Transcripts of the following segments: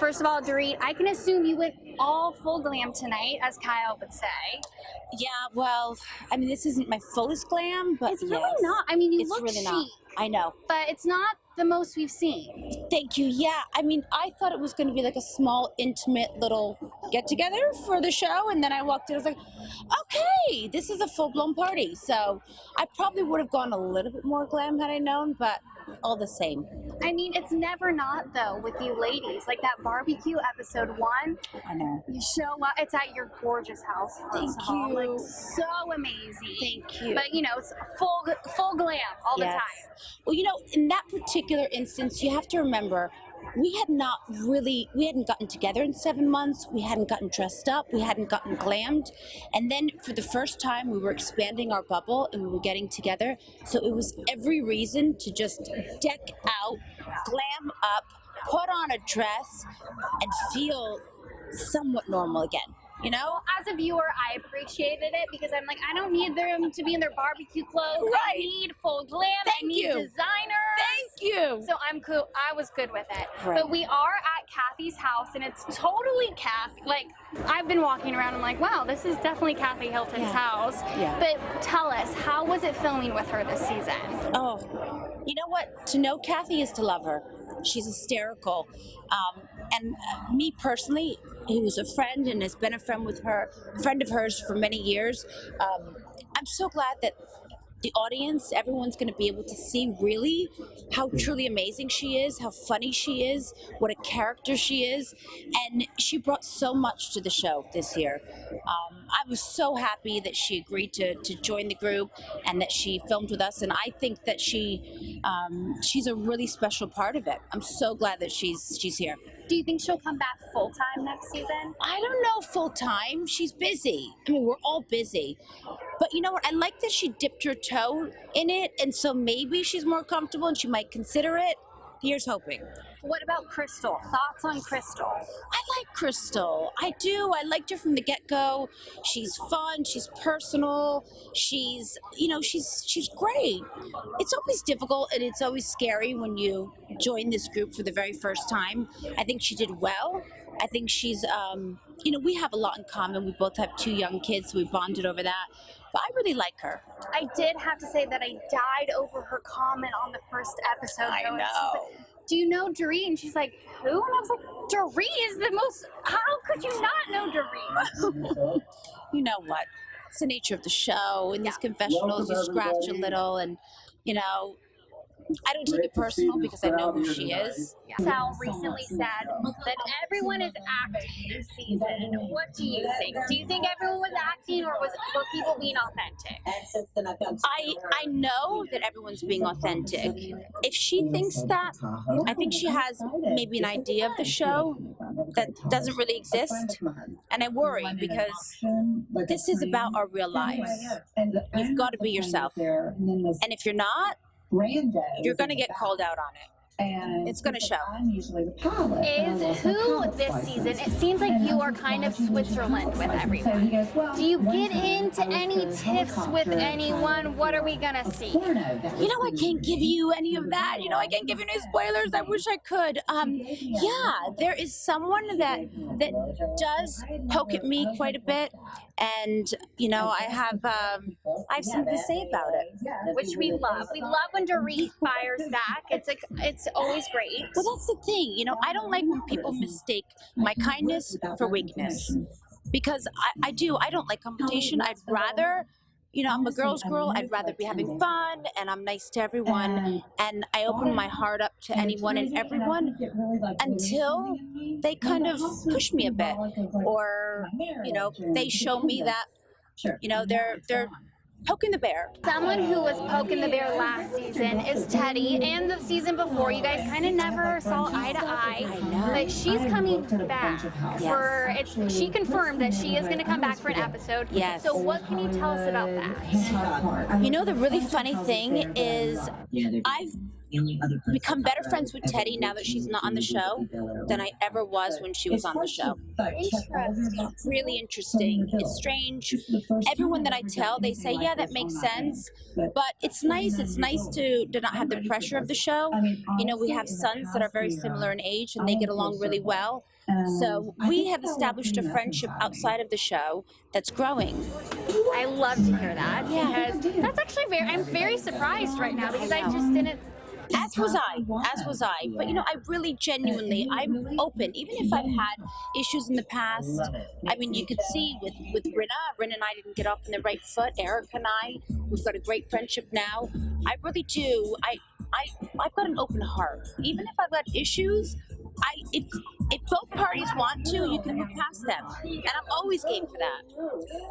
First of all, Dorit, I can assume you went all full glam tonight, as Kyle would say. Yeah, well, I mean, this isn't my fullest glam, but it's really not. I mean, you look really chic. not. I know. But it's not the most we've seen. Thank you. Yeah, I mean, I thought it was going to be like a small, intimate little get-together for the show, and then I walked in, I was like, okay, this is a full-blown party. So I probably would have gone a little bit more glam had I known, but all the same. I mean, it's never not, though, with you ladies. Like that barbecue episode 1. I know. You show up. It's at your gorgeous house. Thank you. you. Like, so amazing. Thank you. But, you know, it's full glam all the time. Well, you know, in that particular instance, you have to remember, we hadn't gotten together in 7 months. We hadn't gotten dressed up. We hadn't gotten glammed. And then for the first time, we were expanding our bubble and we were getting together. So it was every reason to just deck out, glam up, put on a dress, and feel somewhat normal again. You know, as a viewer, I appreciated it because I'm like, I don't need them to be in their barbecue clothes. Right. I need full glam. I need designers. Thank you. So I'm cool. I was good with it. Right. But we are at Kathy's house, and it's totally Kathy. Like, I've been walking around. I'm like, wow, this is definitely Kathy Hilton's house. Yeah. But tell us, how was it filming with her this season? Oh, you know what? To know Kathy is to love her. She's hysterical. And me personally, who's a friend and has been a friend with her, friend of hers for many years, I'm so glad that the audience, everyone's going to be able to see really how truly amazing she is, how funny she is, what a character she is, and she brought so much to the show this year. I was so happy that she agreed to join the group and that she filmed with us, and I think that she's a really special part of it. I'm so glad that she's here. Do you think she'll come back full-time next season? I don't know full-time. She's busy. I mean, we're all busy. But you know what? I like that she dipped her toe in it, and so maybe she's more comfortable and she might consider it. Here's hoping. What about Crystal? Thoughts on Crystal? I like Crystal. I do. I liked her from the get-go. She's fun. She's personal. She's great. It's always difficult and it's always scary when you join this group for the very first time. I think she did well. I think she's, we have a lot in common. We both have 2 young kids, so we bonded over that. But I really like her. I did have to say that I died over her comment on the first episode. I know. Like, do you know Dorit? And she's like, who? And I was like, Dorit is the most, how could you not know Dorit? You know what? It's the nature of the show. In these confessionals, you scratch a little and, I don't take it personal because I know who she is. Sal recently said that everyone is acting this season. What do you think? Do you think everyone was acting or were people being authentic? I know that everyone's being authentic. If she thinks that, I think she has maybe an idea of the show that doesn't really exist. And I worry because this is about our real lives. You've got to be yourself. And if you're not, you're going to get called out on it. And it's going to show. Is who this season, it seems like you are kind of Switzerland with everyone. Do you get into any tiffs with anyone? What are we going to see? I can't give you any of that. I can't give you any spoilers. I wish I could. There is someone that does poke at me quite a bit. And, I have something to say about it. Which we love. We love when Dorit fires back. It's always great. Well, that's the thing. I don't like when people mistake my kindness for weakness. Because I don't like confrontation. I'd rather, I'm a girl's girl. I'd rather be having fun and I'm nice to everyone. And I open my heart up to anyone and everyone until they kind of push me a bit. Or, they show me that, they're poking the bear. Someone who was poking the bear last season is Teddy, and the season before you guys kind of never saw eye to eye. I know. But she's coming back for she confirmed that she is going to come back for an episode. Yes. So what can you tell us about that? The really funny thing is I've become better friends with Teddy now that she's not on the show than I ever was when she was on the show. Interesting. Really interesting. It's strange. Everyone that I tell, they say, yeah, yeah, that makes sense. But it's nice. It's nice to not have the pressure of the show. You know, we have sons that are very similar in age, and they get along really well. So we have established a friendship outside of the show that's growing. I love to hear that because that's actually I'm very surprised right now because I just didn't. As was I. But you know, I really genuinely, I'm open. Even if I've had issues in the past, I mean, you could see with Rinna and I didn't get off on the right foot. Erika and I, we've got a great friendship now. I really do. I've got an open heart. Even if I've got issues, if both parties want to, you can move past them. And I'm always game for that.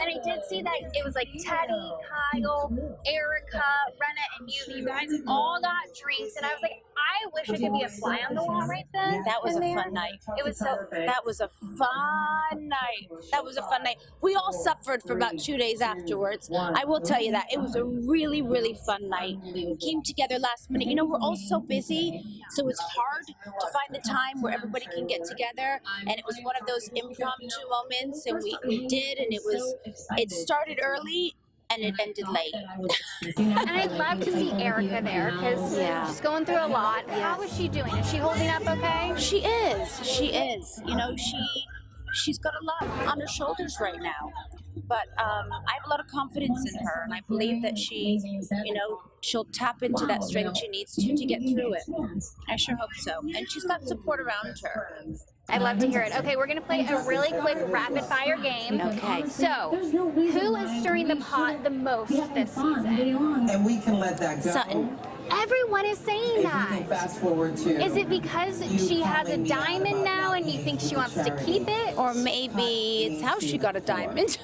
And I did see that it was like Teddy, Kyle, Erika, Renna, and you guys all got drinks, and I was like, I wish I could be a fly on the wall right then. That was a fun night. It was so. That was a fun night. That was a fun night. We all suffered for about 2 days afterwards. I will tell you that. It was a really, really fun night. We came together last minute. You know, we're all so busy, so it's hard to find the time where everybody can get together. And it was one of those impromptu moments, and we did, and it started early. And it ended late. And I'd love to see Erika there because she's going through a lot. How is she doing? Is she holding up okay? She is. You know, she's got a lot on her shoulders right now. But I have a lot of confidence in her, and I believe that she, you know, she'll tap into that strength she needs to get through it. I sure hope so. And she's got support around her. I'd love to hear it. Okay, we're going to play a really quick rapid fire game. Okay. So, who is stirring the pot the most this season? And we can let that go. Sutton. Everyone is saying that. Fast forward to. Is it because she has a diamond now and you think she wants to keep it? Or maybe it's how she got a diamond.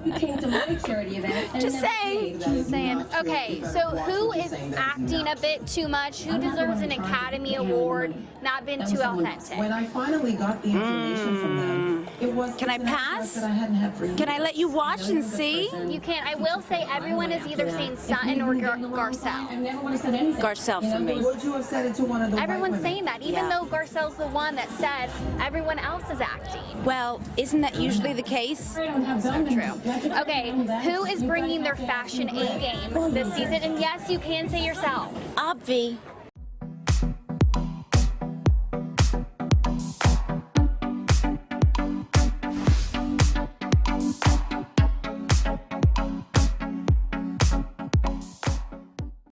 You came to my charity event. Just saying. Just saying. Okay, so who is acting a bit too much? Who deserves an Academy Award? Not been too authentic. When I finally got the information from them, it was. Can I pass? That I hadn't had for years. Can I let you watch and see? You can't. I will say everyone is either saying Sutton or Garcelle. Never would have said anything. Garcelle for me. Would you have said it to one of the Everyone's white saying women? that, even though Garcelle's the one that said everyone else is acting. Well, isn't that usually the case? So true. Okay, who is bringing their fashion A game this season? And yes, you can say yourself. Obvi.